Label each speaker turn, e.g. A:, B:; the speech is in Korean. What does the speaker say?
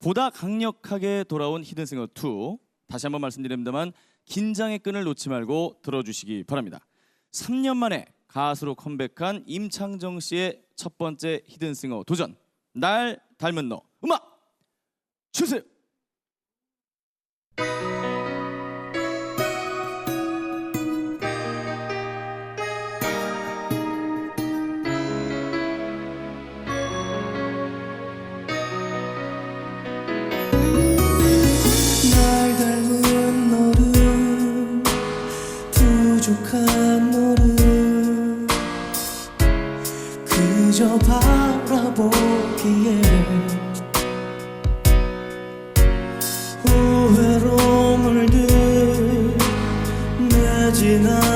A: 보다 강력하게 돌아온 히든싱어 2. 다시 한번 말씀드립니다만 긴장의 끈을 놓지 말고 들어주시기 바랍니다. 3년 만에 가수로 컴백한 임창정 씨의 첫 번째 히든싱어 도전. 날 닮은 너. 음악 주세요.
B: 날 닮은 너를 부족한 너를 그저 바라보기에 후회로 물든 내 지난